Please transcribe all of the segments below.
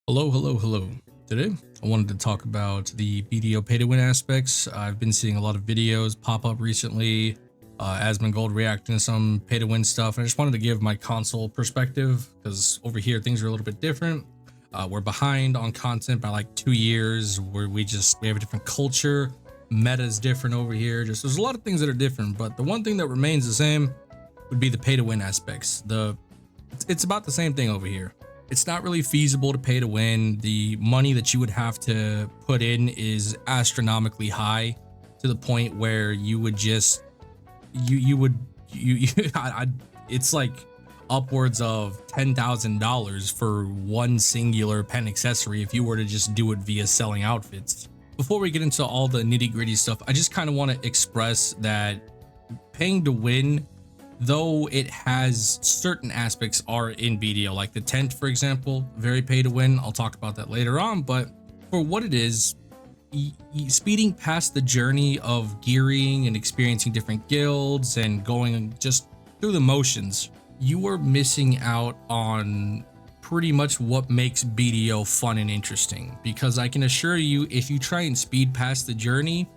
Hello, hello, hello. Today, I wanted to talk about the BDO pay to win aspects. I've been seeing a lot of videos pop up recently, Asmongold reacting to some pay to win stuff. And I just wanted to give my console perspective because over here things are a little bit different. We're behind on content by like 2 years where we have a different culture. Meta is different over here. Just there's a lot of things that are different, but the one thing that remains the same would be the pay to win aspects. It's about the same thing over here. It's not really feasible to pay to win. The money that you would have to put in is astronomically high to the point where you would just it's like upwards of $10,000 for one singular pen accessory if you were to just do it via selling outfits. Before we get into all the nitty-gritty stuff, I just kind of want to express that paying to win, though it has certain aspects are in BDO, like the tent, for example, very pay to win. I'll talk about that later on, but for what it is, speeding past the journey of gearing and experiencing different guilds and going just through the motions, you are missing out on pretty much what makes BDO fun and interesting. Because I can assure you, if you try and speed past the journey,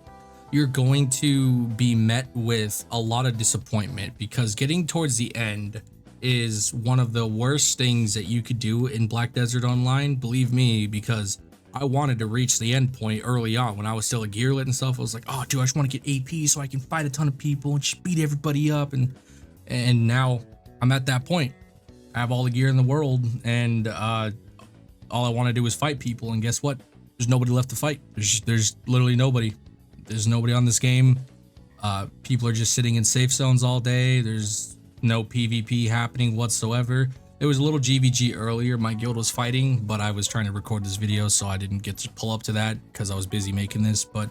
you're going to be met with a lot of disappointment, because getting towards the end is one of the worst things that you could do in Black Desert Online. Believe me, because I wanted to reach the end point early on when I was still a gearlet and stuff. I was like, oh dude, I just want to get AP so I can fight a ton of people and just beat everybody up. And now I'm at that point. I have all the gear in the world, and all I want to do is fight people. And guess what? There's nobody left to fight. There's literally nobody. There's nobody on this game. People are just sitting in safe zones all day. There's no PvP happening whatsoever. There was a little GVG earlier. My guild was fighting, but I was trying to record this video, so I didn't get to pull up to that because I was busy making this. But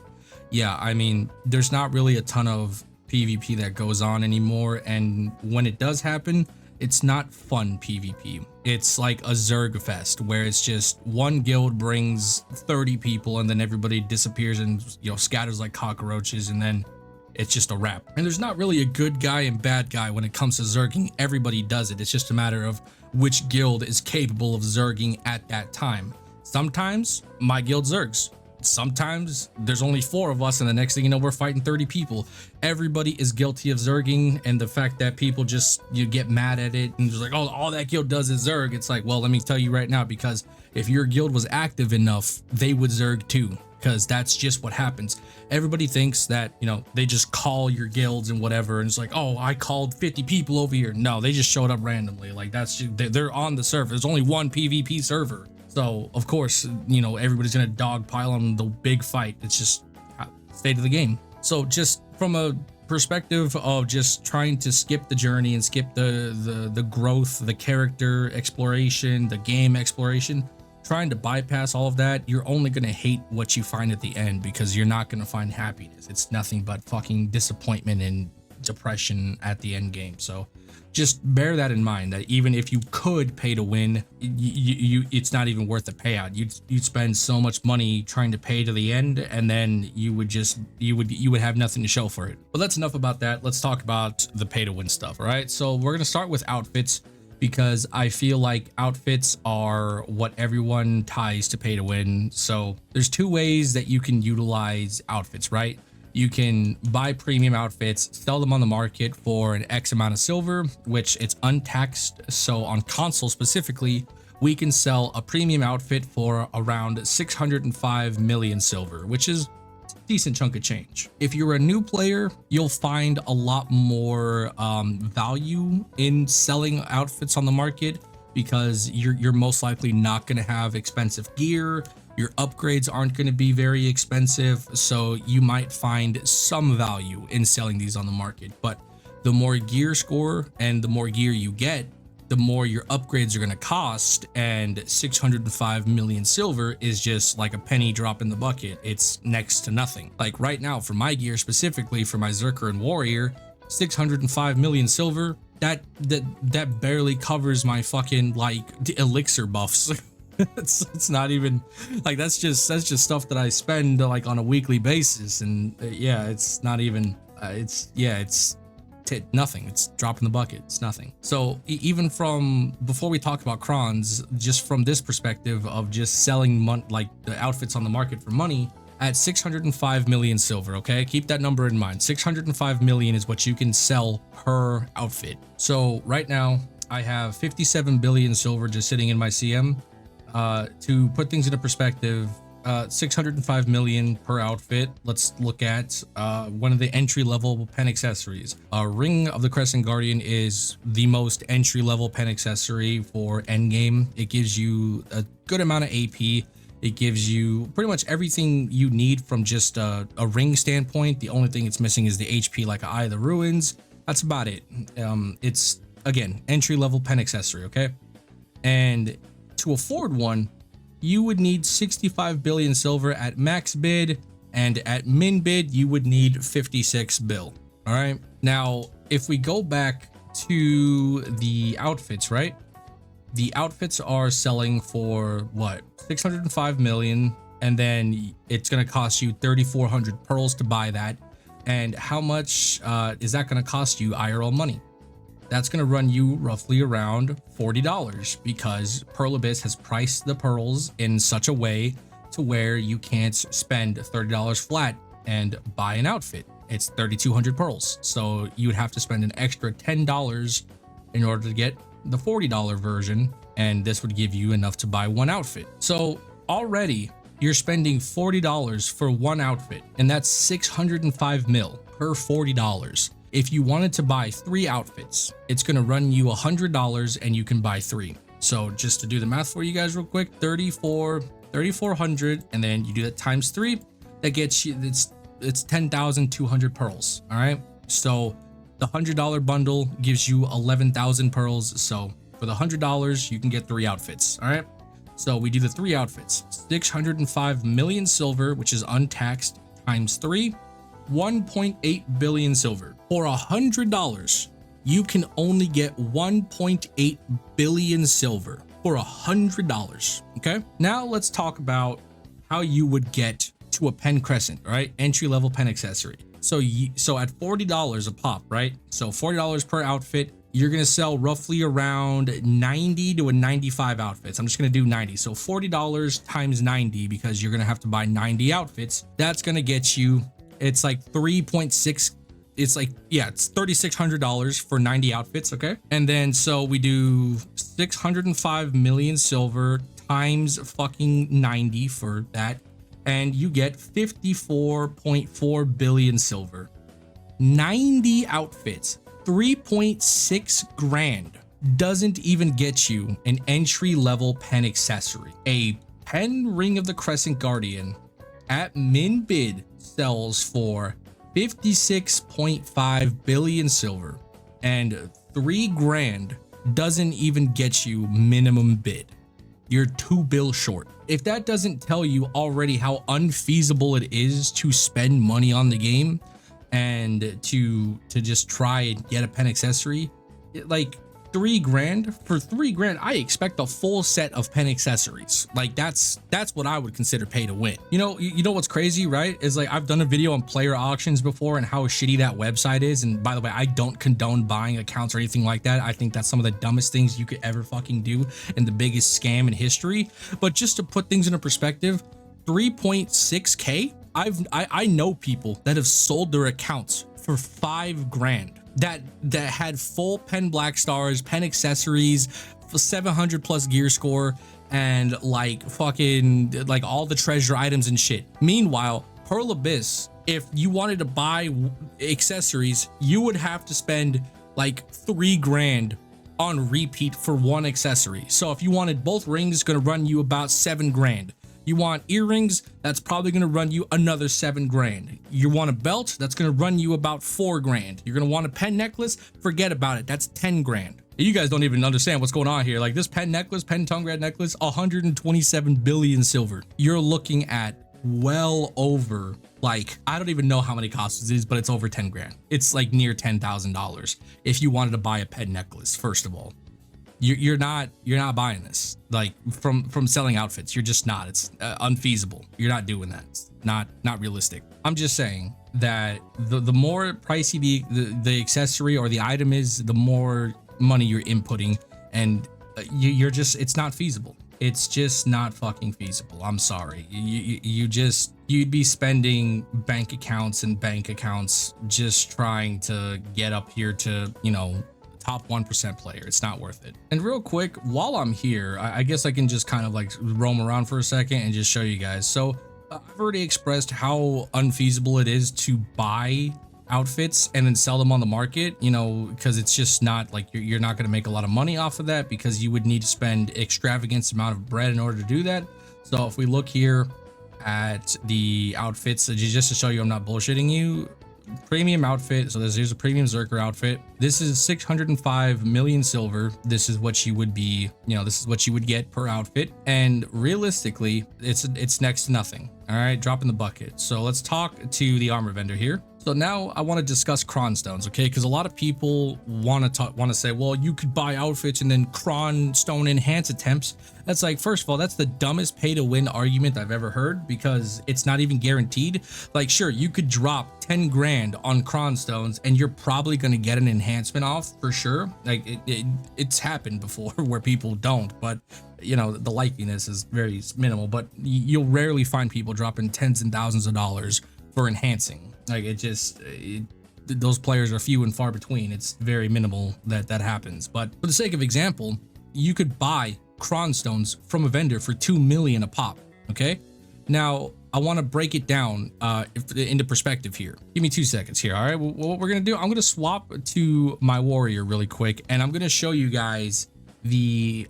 yeah, I mean, there's not really a ton of PvP that goes on anymore. And when it does happen, it's not fun PvP. It's like a Zerg fest where it's just one guild brings 30 people and then everybody disappears and, you know, scatters like cockroaches, and then it's just a wrap. And there's not really a good guy and bad guy when it comes to Zerging. Everybody does it. It's just a matter of which guild is capable of Zerging at that time. Sometimes my guild Zergs. Sometimes there's only 4 of us and the next thing you know, we're fighting 30 people. Everybody is guilty of Zerging, and the fact that people just, you get mad at it and just like, oh, all that guild does is Zerg. It's like, well, let me tell you right now, because if your guild was active enough, they would Zerg too, because that's just what happens. Everybody thinks that, you know, they just call your guilds and whatever, and it's like, oh, I called 50 people over here. No, they just showed up randomly. Like, that's just, they're on the server. There's only one PvP server. So of course, you know, everybody's gonna dogpile on the big fight. It's just state of the game. So just from a perspective of just trying to skip the journey and skip the growth, the character exploration, the game exploration, trying to bypass all of that, you're only gonna hate what you find at the end, because you're not gonna find happiness. It's nothing but fucking disappointment and depression at the end game. So just bear that in mind, that even if you could pay to win, it's not even worth the payout. You'd spend so much money trying to pay to the end, and then you would have nothing to show for it. But that's enough about that. Let's talk about the pay to win stuff. All right, so we're gonna start with outfits, because I feel like outfits are what everyone ties to pay to win. So there's 2 ways that you can utilize outfits, right? You can buy premium outfits, sell them on the market for an X amount of silver, which it's untaxed. So on console specifically, we can sell a premium outfit for around 605 million silver, which is a decent chunk of change. If you're a new player, you'll find a lot more value in selling outfits on the market, because you're most likely not going to have expensive gear. Your upgrades aren't going to be very expensive, so you might find some value in selling these on the market. But the more gear score and the more gear you get, the more your upgrades are going to cost, and 605 million silver is just like a penny drop in the bucket. It's next to nothing. Like right now, for my gear, specifically for my Zerker and Warrior, 605 million silver, that barely covers my fucking like elixir buffs. It's not even like, that's just stuff that I spend like on a weekly basis, and yeah, it's not even it's nothing. It's drop in the bucket. It's nothing. So even from before we talk about crons, just from this perspective of just selling like the outfits on the market for money, at 605 million silver, okay? Keep that number in mind. 605 million is what you can sell per outfit. So right now I have 57 billion silver just sitting in my CM. To put things into perspective, 605 million per outfit. Let's look at one of the entry-level pen accessories. Ring of the Crescent Guardian is the most entry-level pen accessory for endgame. It gives you a good amount of AP. It gives you pretty much everything you need from just a ring standpoint. The only thing it's missing is the HP, like Eye of the Ruins. That's about it. It's, again, entry-level pen accessory, okay? And to afford one, you would need 65 billion silver at max bid, and at min bid, you would need 56 bill. All right. Now, if we go back to the outfits, right? The outfits are selling for what? 605 million, and then it's going to cost you 3,400 pearls to buy that. And how much is that going to cost you IRL money? That's going to run you roughly around $40 because Pearl Abyss has priced the pearls in such a way to where you can't spend $30 flat and buy an outfit. It's 3,200 pearls. So you would have to spend an extra $10 in order to get the $40 version. And this would give you enough to buy one outfit. So already you're spending $40 for one outfit, and that's 605 mil per $40. If you wanted to buy 3 outfits, it's going to run you $100 and you can buy 3. So just to do the math for you guys real quick, 3,400, and then you do that times 3, that gets you, it's 10,200 pearls. All right. So the $100 bundle gives you 11,000 pearls. So for the $100, you can get 3 outfits. All right. So we do the 3 outfits, 605 million silver, which is untaxed, times 3. 1.8 billion silver. For $100, you can only get 1.8 billion silver for $100. Okay. Now let's talk about how you would get to a pen crescent, right? Entry level pen accessory. So at $40 a pop, right? So $40 per outfit, you're going to sell roughly around 90 to 95 outfits. I'm just going to do 90. So $40 times 90, because you're going to have to buy 90 outfits. That's going to get you, it's like 3.6. It's like, yeah, it's $3,600 for 90 outfits. Okay. And then, so we do 605 million silver times fucking 90 for that. And you get 54.4 billion silver, 90 outfits, 3.6 grand doesn't even get you an entry level pen accessory. A pen Ring of the Crescent Guardian at min bid sells for 56.5 billion silver, and 3 grand doesn't even get you minimum bid. You're 2 bill short. If that doesn't tell you already how unfeasible it is to spend money on the game and to just try and get a pen accessory, like 3 grand, for 3 grand, I expect a full set of pen accessories. Like that's what I would consider pay to win. You know what's crazy, right? Is like, I've done a video on player auctions before and how shitty that website is. And by the way, I don't condone buying accounts or anything like that. I think that's some of the dumbest things you could ever fucking do and the biggest scam in history. But just to put things into perspective, 3.6K, I know people that have sold their accounts for 5 grand. That had full pen black stars, pen accessories, 700 plus gear score, and like fucking like all the treasure items and shit. Meanwhile, Pearl Abyss, if you wanted to buy accessories, you would have to spend like 3 grand on repeat for one accessory. So if you wanted both rings, it's gonna run you about 7 grand. You want earrings, that's probably going to run you another 7 grand. You want a belt, that's going to run you about 4 grand. You're going to want a pen necklace, forget about it, that's 10 grand. You guys don't even understand what's going on here. Like this pen necklace, pen tongue red necklace, 127 billion silver. You're looking at well over, like, I don't even know how many costs it is, but it's over 10 grand. It's like near $10,000 if you wanted to buy a pen necklace, first of all. You're not buying this, like from selling outfits. You're just not. It's unfeasible. You're not doing that. It's not realistic. I'm just saying, that the more pricey the accessory or the item is, the more money you're inputting, and you're just, it's not feasible. It's just not fucking feasible. I'm sorry. You'd be spending bank accounts just trying to get up here to, you know, top 1% player. It's not worth it. And real quick, while I'm here, I guess I can just kind of like roam around for a second and just show you guys. So I've already expressed how unfeasible it is to buy outfits and then sell them on the market, you know, because it's just not like you're not going to make a lot of money off of that, because you would need to spend extravagant amount of bread in order to do that. So if we look here at the outfits, just to show you I'm not bullshitting you, premium outfit. So here's a premium Zerker outfit. This is 605 million silver. This is what you would be, you know, this is what you would get per outfit. And realistically, it's next to nothing. All right, drop in the bucket. So let's talk to the armor vendor here. So now I want to discuss cron stones, okay? Because a lot of people want to say, well, you could buy outfits and then cron stone enhance attempts. That's like, first of all, that's the dumbest pay to win argument I've ever heard, because it's not even guaranteed. Like, sure, you could drop 10 grand on cron stones and you're probably going to get an enhancement off for sure. Like it's happened before where people don't, but you know, the likeliness is very minimal. But you'll rarely find people dropping tens and thousands of dollars for enhancing. Like those players are few and far between. It's very minimal that happens. But for the sake of example, you could buy cron stones from a vendor for 2 million a pop. Okay, now I want to break it down into perspective here. Give me 2 seconds here. All right, what we're gonna do, I'm gonna swap to my warrior really quick, and I'm gonna show you guys the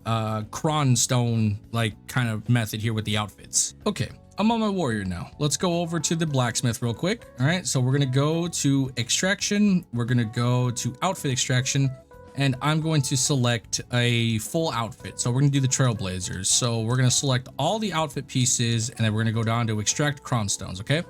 cron stone like kind of method here with the outfits. Okay, I'm on my warrior now. Let's go over to the blacksmith real quick. All right, so we're gonna go to extraction. We're gonna go to outfit extraction, and I'm going to select a full outfit. So we're gonna do the trailblazers. So we're gonna select all the outfit pieces, and then we're gonna go down to extract cron stones. Okay,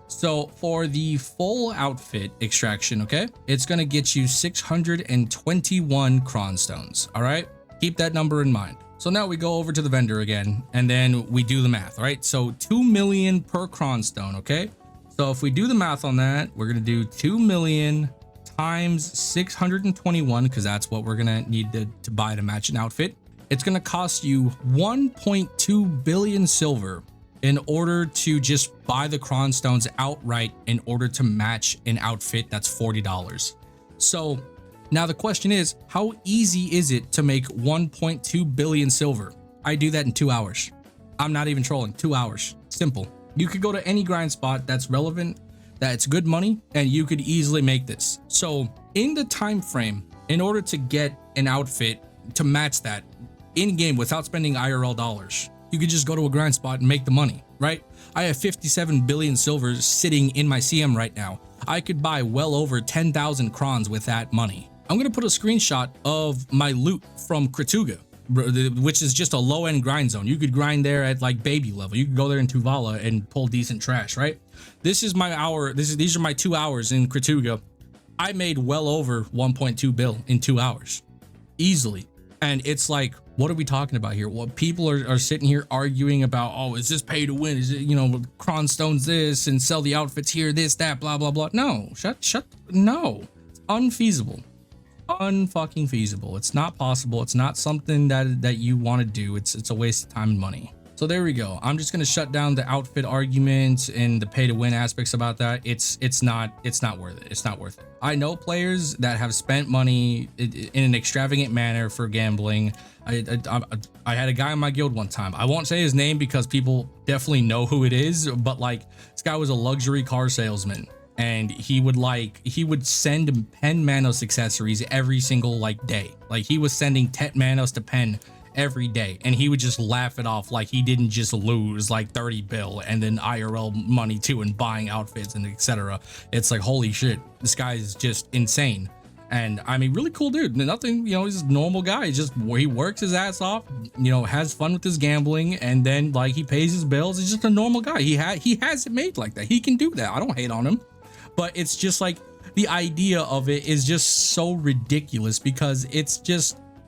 so for the full outfit extraction, okay, it's gonna get you 621 cron stones. All right, keep that number in mind. So now we go over to the vendor again, and then we do the math. All right, so 2 million per cron stone. Okay, so if we do the math on that, we're gonna do 2 million times 621, because that's what we're gonna need to buy to match an outfit. It's gonna cost you 1.2 billion silver in order to just buy the cron stones outright in order to match an outfit that's $40. So now the question is, how easy is it to make 1.2 billion silver? I do that in 2 hours. I'm not even trolling. 2 hours. Simple. You could go to any grind spot that's relevant, that's good money, and you could easily make this. So in the time frame, in order to get an outfit to match that in game without spending IRL dollars, you could just go to a grind spot and make the money, right? I have 57 billion silver sitting in my CM right now. I could buy well over 10,000 crons with that money. I'm gonna put a screenshot of my loot from Kratuga, which is just a low-end grind zone. You could grind there at like baby level. You could go there in Tuvala and pull decent trash, right? This is my hour. These are my 2 hours in Kratuga. I made well over 1.2 bill in 2 hours, easily. And it's like, what are we talking about here? What people are sitting here arguing about, oh, is this pay to win? Is it, you know, cron stones this and sell the outfits here, this, that, blah, blah, blah. No, no, it's unfeasible. Unfucking feasible. It's not possible. It's not something that you want to do. It's a waste of time and money. So there we go. I'm just going to shut down the outfit arguments and the pay to win aspects about that. It's not worth it. It's not worth it. I know players that have spent money in an extravagant manner for gambling. I had a guy in my guild one time. I won't say his name because people definitely know who it is, but like, this guy was a luxury car salesman. And he would send Pen Manos accessories every single like day. Like he was sending 10 Manos to Pen every day, and he would just laugh it off like he didn't just lose like 30 bill and then IRL money too and buying outfits and etc. It's like, holy shit, this guy is just insane. And I mean, really cool dude. Nothing, you know, he's a normal guy. He's just, he works his ass off, you know, has fun with his gambling, and then like he pays his bills. He's just a normal guy. He has it made like that. He can do that. I don't hate on him. But it's just like, the idea of it is just so ridiculous, because it's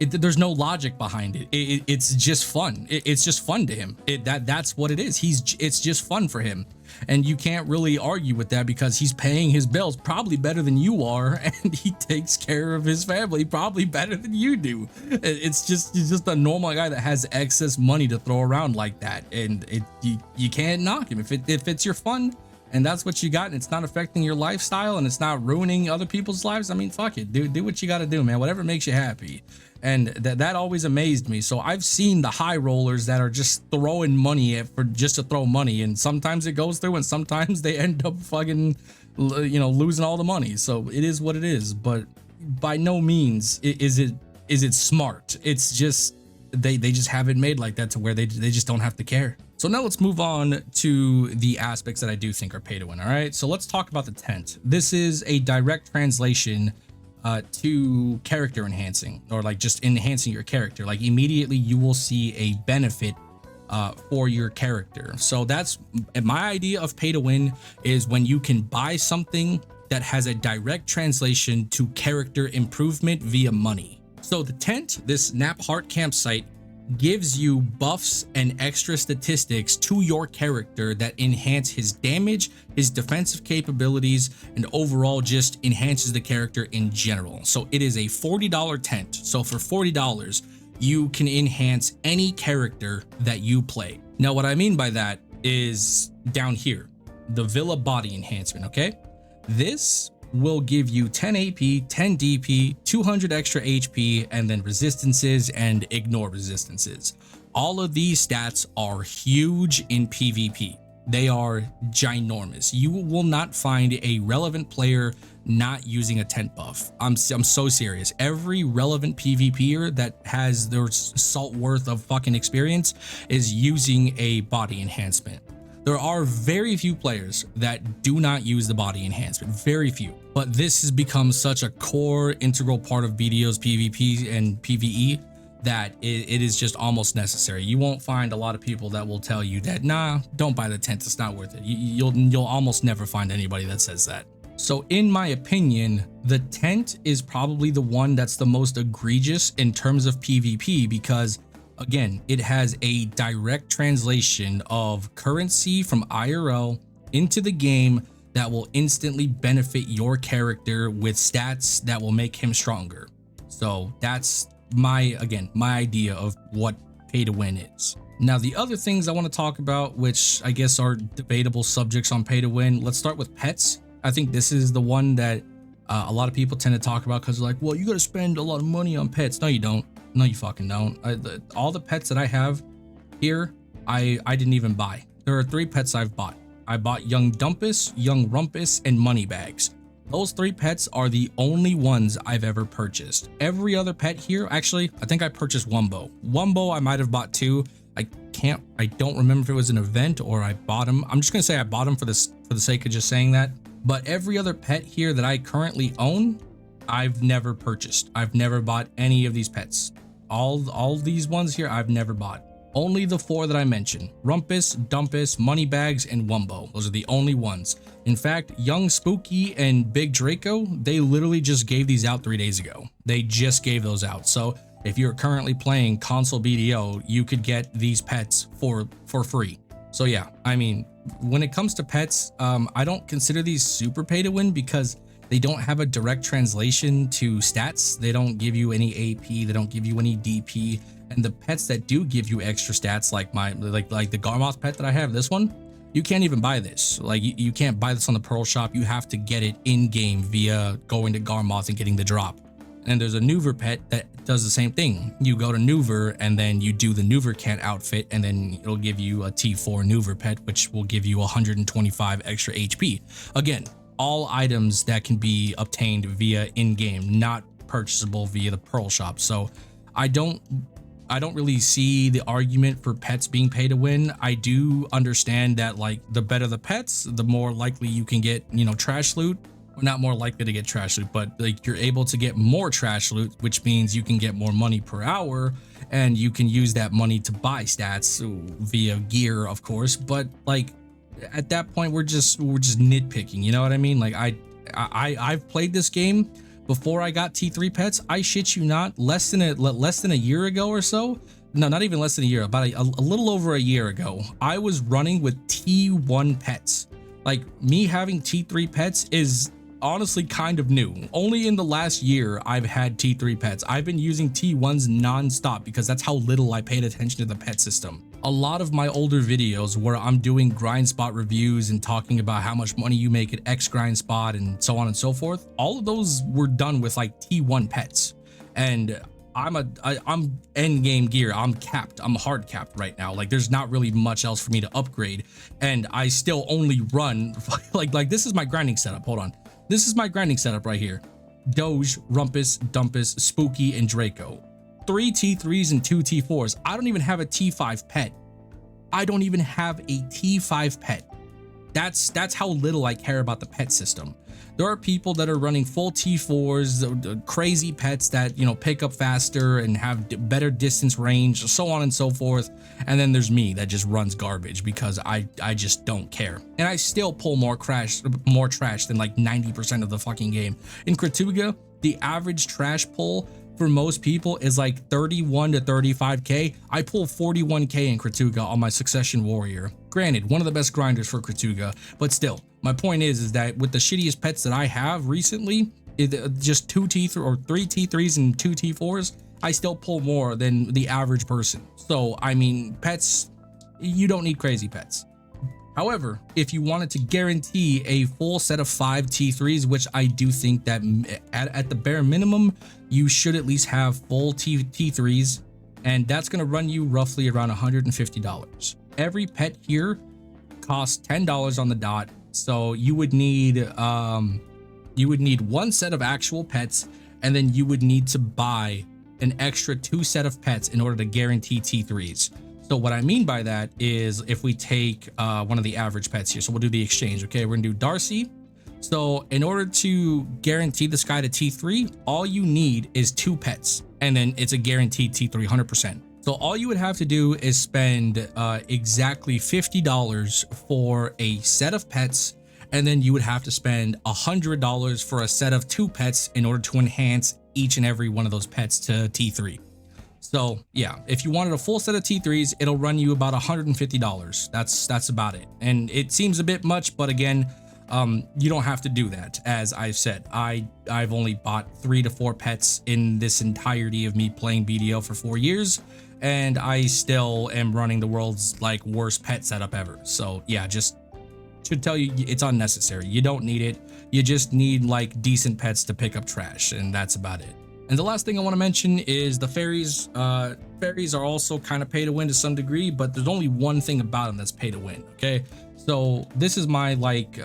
There's no logic behind it. It's just fun. It's just fun to him. That's what it is. It's just fun for him, and you can't really argue with that because he's paying his bills probably better than you are, and he takes care of his family probably better than you do. He's just a normal guy that has excess money to throw around like that, and you can't knock him if it's your fun. And that's what you got, and it's not affecting your lifestyle, and it's not ruining other people's lives. I mean, fuck it, do what you got to do, man. Whatever makes you happy. And that always amazed me. So I've seen the high rollers that are just throwing money at for just to throw money, and sometimes it goes through, and sometimes they end up fucking, losing all the money. So it is what it is. But by no means is it smart. It's just they just have it made like that to where they just don't have to care. So now let's move on to the aspects that I do think are pay to win. All right, so let's talk about the tent. This is a direct translation to character enhancing, or like just enhancing your character. Like immediately you will see a benefit for your character. So that's my idea of pay to win, is when you can buy something that has a direct translation to character improvement via money. So the tent, this Nap Heart campsite, gives you buffs and extra statistics to your character that enhance his damage, his defensive capabilities, and overall just enhances the character in general. So it is a $40 tent. So for $40, you can enhance any character that you play. Now, what I mean by that is down here, the Villa body enhancement, okay? This will give you 10 AP, 10 DP, 200 extra HP, and then resistances and ignore resistances. All of these stats are huge in PvP. They are ginormous. You will not find a relevant player not using a tent buff. I'm so serious. Every relevant PvPer that has their salt worth of fucking experience is using a body enhancement. There are very few players that do not use the body enhancement, very few. But this has become such a core integral part of BDO's PvP and PvE that it is just almost necessary. You won't find a lot of people that will tell you that, nah, don't buy the tent, it's not worth it. You'll almost never find anybody that says that. So in my opinion, the tent is probably the one that's the most egregious in terms of PvP, because again, it has a direct translation of currency from IRL into the game that will instantly benefit your character with stats that will make him stronger. So that's my idea of what pay to win is. Now, the other things I want to talk about, which I guess are debatable subjects on pay to win, let's start with pets. I think this is the one that a lot of people tend to talk about because they're like, well, you got to spend a lot of money on pets. No, you don't. No, you fucking don't. All the pets that I have here, I didn't even buy. There are 3 pets I've bought. I bought Young Dumpus, Young Rumpus, and Moneybags. Those 3 pets are the only ones I've ever purchased. Every other pet here, actually, I think I purchased Wumbo. Wumbo, I might have bought 2. I don't remember if it was an event or I bought him. I'm just gonna say I bought him for the sake of just saying that. But every other pet here that I currently own, I've never purchased. I've never bought any of these pets. All these ones here, I've never bought. Only the 4 that I mentioned: Rumpus, Dumpus, Moneybags, and Wumbo. Those are the only ones. In fact, Young Spooky and Big Draco, they literally just gave these out 3 days ago. They just gave those out. So if you're currently playing console BDO, you could get these pets for free. So yeah, I mean, when it comes to pets, I don't consider these super pay to win because they don't have a direct translation to stats. They don't give you any AP. They don't give you any DP. And the pets that do give you extra stats, like the Garmoth pet that I have, this one, you can't even buy this. Like you can't buy this on the Pearl Shop. You have to get it in game via going to Garmoth and getting the drop. And there's a Nuver pet that does the same thing. You go to Nuver and then you do the Nuver cat outfit, and then it'll give you a T4 Nuver pet, which will give you 125 extra HP. Again, all items that can be obtained via in-game, not purchasable via the Pearl Shop. So I don't really see the argument for pets being pay to win. I do understand that, like, the better the pets, the more likely you can get, trash loot. Well, not more likely to get trash loot, but like you're able to get more trash loot, which means you can get more money per hour, and you can use that money to buy stats via gear, of course. But like at that point, we're just nitpicking. You know what I mean? Like I've played this game before I got T3 pets, I shit you not, less than a year ago or so. No, not even less than a year, about a little over a year ago, I was running with T1 pets. Like, me having T3 pets is honestly kind of new. Only in the last year I've had T3 pets. I've been using T1s non-stop because that's how little I paid attention to the pet system. A lot of my older videos where I'm doing grind spot reviews and talking about how much money you make at X grind spot and so on and so forth, all of those were done with like T1 pets. And I'm end game gear. I'm capped. I'm hard capped right now. Like, there's not really much else for me to upgrade, and I still only run like this is my grinding setup. Hold on. This is my grinding setup right here. Doge, Rumpus, Dumpus, Spooky, and Draco. 3 T3s and 2 T4s. I don't even have a T5 pet. I don't even have a T5 pet. That's how little I care about the pet system. There are people that are running full T4s, crazy pets that, you know, pick up faster and have better distance range, so on and so forth. And then there's me that just runs garbage because I just don't care. And I still pull more trash than like 90% of the fucking game. In Kratuga, the average trash pull for most people is like 31 to 35k. I pull 41k in Kratuga on my Succession Warrior. Granted, one of the best grinders for Kratuga, but still, my point is that with the shittiest pets that I have recently, just 2 T3 or 3 T3s and 2 T4s, I still pull more than the average person. So, I mean, pets, you don't need crazy pets. However, if you wanted to guarantee a full set of 5 T3s, which I do think that at the bare minimum, you should at least have full T3s, and that's going to run you roughly around $150. Every pet here costs $10 on the dot, so you would need one set of actual pets, and then you would need to buy an extra 2 set of pets in order to guarantee T3s. So what I mean by that is, if we take one of the average pets here, so we'll do the exchange. Okay, we're gonna do Darcy. So in order to guarantee this guy to T3, all you need is 2 pets, and then it's a guaranteed T3 100%. So all you would have to do is spend exactly $50 for a set of pets, and then you would have to spend $100 for a set of 2 pets in order to enhance each and every one of those pets to T3. So yeah, if you wanted a full set of T3s, it'll run you about $150. That's about it. And it seems a bit much, but again, you don't have to do that. As I've said, I've only bought 3 to 4 pets in this entirety of me playing BDO for 4 years, and I still am running the world's like worst pet setup ever. So yeah, just should tell you it's unnecessary. You don't need it. You just need like decent pets to pick up trash, and that's about it. And the last thing I want to mention is the fairies. Fairies are also kind of pay to win to some degree, but there's only one thing about them that's pay to win. Okay, so this is my like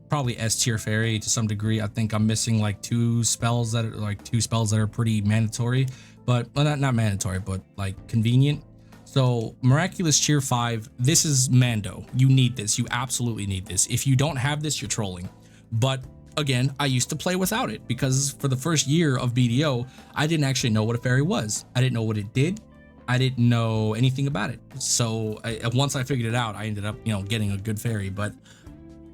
probably S tier fairy to some degree. I think I'm missing like 2 spells that are pretty mandatory, but well, not mandatory, but like convenient. So Miraculous Cheer 5, this is Mando. You need this. You absolutely need this. If you don't have this, you're trolling. But again, I used to play without it because for the first year of BDO, I didn't actually know what a fairy was. I didn't know what it did. I didn't know anything about it. So once I figured it out, I ended up, you know, getting a good fairy. But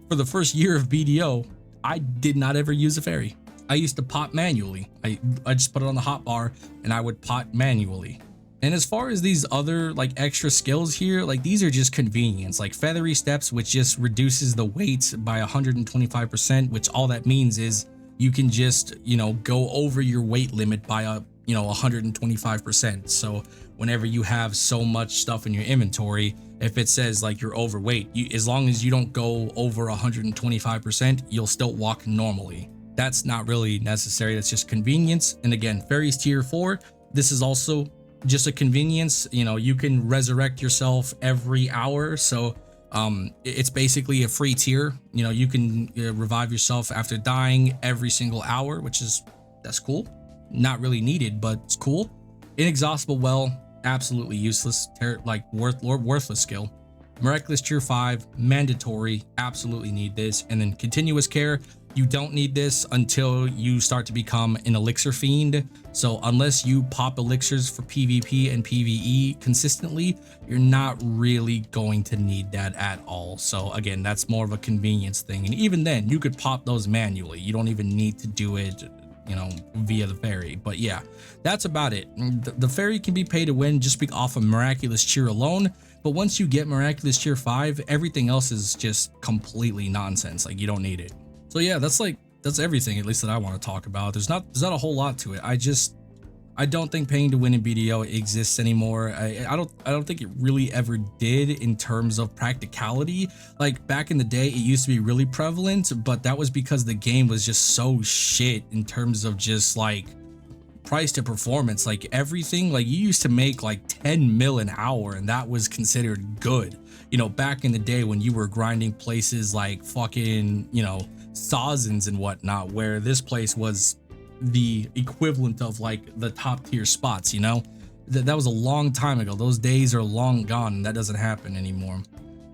for the first year of BDO, I did not ever use a fairy. I used to pot manually. I just put it on the hotbar and I would pot manually. And as far as these other like extra skills here, like these are just convenience, like Feathery Steps, which just reduces the weight by 125%, which all that means is you can just, you know, go over your weight limit by 125%. So whenever you have so much stuff in your inventory, if it says like you're overweight, as long as you don't go over 125%, you'll still walk normally. That's not really necessary. That's just convenience. And again, Fairies tier 4, this is also just a convenience. You know, you can resurrect yourself every hour, so it's basically a free tier. You know, you can revive yourself after dying every single hour, that's cool. Not really needed, but it's cool. Inexhaustible Well, absolutely useless, worthless skill. Miraculous Tier 5, mandatory, absolutely need this. And then Continuous Care, you don't need this until you start to become an elixir fiend. So unless you pop elixirs for PvP and PvE consistently, you're not really going to need that at all. So again, that's more of a convenience thing. And even then, you could pop those manually. You don't even need to do it you know, via the ferry. But yeah, that's about it. The ferry can be pay to win just off of Miraculous Cheer alone, but once you get Miraculous Cheer 5, everything else is just completely nonsense. Like, you don't need it. So yeah, that's everything, at least that I want to talk about. There's not a whole lot to it. I don't think paying to win in BDO exists anymore. I don't think it really ever did in terms of practicality. Like, back in the day, it used to be really prevalent, but that was because the game was just so shit in terms of just like price to performance. Like, everything, like, you used to make like 10 mil an hour and that was considered good. You know, back in the day when you were grinding places like fucking, you know, Sawzins and whatnot, where this place was the equivalent of like the top tier spots, you know. That was a long time ago. Those days are long gone, and that doesn't happen anymore.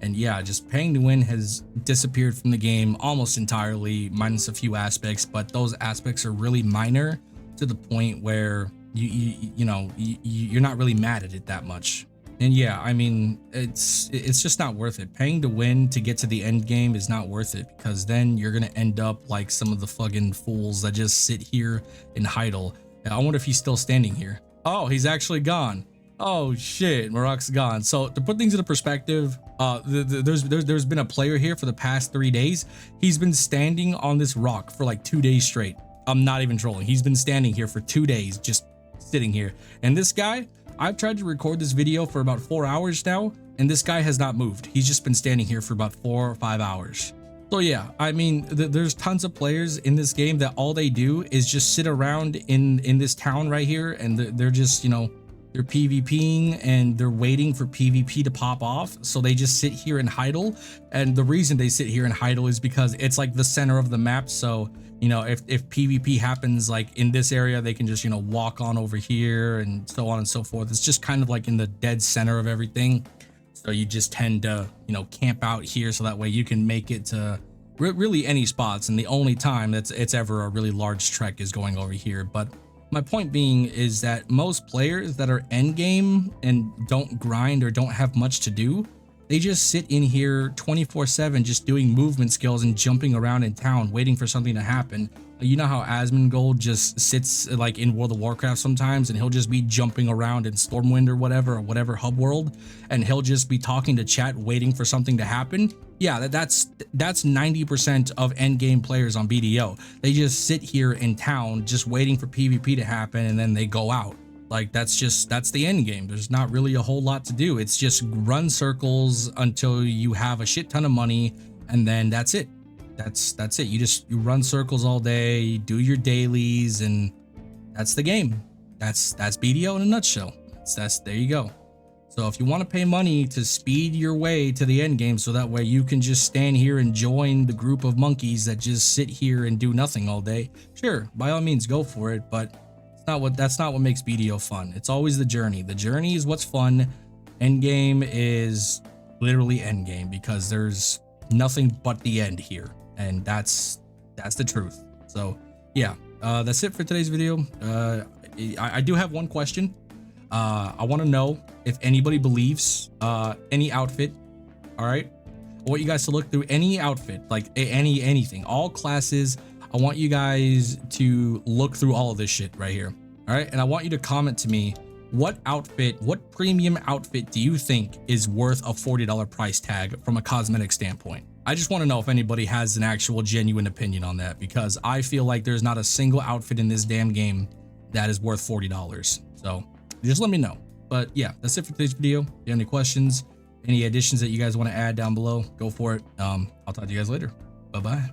And yeah, just paying to win has disappeared from the game almost entirely, minus a few aspects, but those aspects are really minor to the point where you're not really mad at it that much. And yeah, I mean, it's just not worth it. Paying to win to get to the end game is not worth it, because then you're gonna end up like some of the fucking fools that just sit here and idle. I wonder if he's still standing here. Oh, he's actually gone. Oh shit, Marok's gone. So to put things into perspective, there's been a player here for the past 3 days. He's been standing on this rock for like 2 days straight. I'm not even trolling. He's been standing here for 2 days, just sitting here. And this guy, I've tried to record this video for about 4 hours now, and this guy has not moved. He's just been standing here for about 4 or 5 hours. So yeah, I mean, there's tons of players in this game that all they do is just sit around in this town right here, and they're just, you know, they're PvPing and they're waiting for PvP to pop off. So they just sit here and idle. And the reason they sit here and idle is because it's like the center of the map. So, you know, if PvP happens like in this area, they can just, you know, walk on over here and so on and so forth. It's just kind of like in the dead center of everything. So you just tend to, you know, camp out here so that way you can make it to really any spots. And the only time it's ever a really large trek is going over here. But my point being is that most players that are end game and don't grind or don't have much to do, they just sit in here 24/7 just doing movement skills and jumping around in town waiting for something to happen. You know how Asmongold just sits like in World of Warcraft sometimes, and he'll just be jumping around in Stormwind or whatever hub world, and he'll just be talking to chat waiting for something to happen. Yeah, that's 90% of end game players on BDO. They just sit here in town just waiting for PvP to happen, and then they go out. Like, that's the end game. There's not really a whole lot to do. It's just run circles until you have a shit ton of money, and then that's it. That's it. You run circles all day, you do your dailies, and that's the game. That's BDO in a nutshell. There you go. So if you want to pay money to speed your way to the end game, so that way you can just stand here and join the group of monkeys that just sit here and do nothing all day, sure, by all means go for it. But that's not what makes BDO fun. It's always the journey. The journey is what's fun. End game is literally end game, because there's nothing but the end here. And that's the truth. So yeah, that's it for today's video. I do have one question. I want to know if anybody believes any outfit. All right, I want you guys to look through any outfit, like anything, all classes. I want you guys to look through all of this shit right here. All right, and I want you to comment to me, what premium outfit do you think is worth a $40 price tag from a cosmetic standpoint? I just want to know if anybody has an actual genuine opinion on that, because I feel like there's not a single outfit in this damn game that is worth $40. So just let me know. But yeah, that's it for today's video. If you have any questions, any additions that you guys want to add down below, go for it. I'll talk to you guys later. Bye-bye.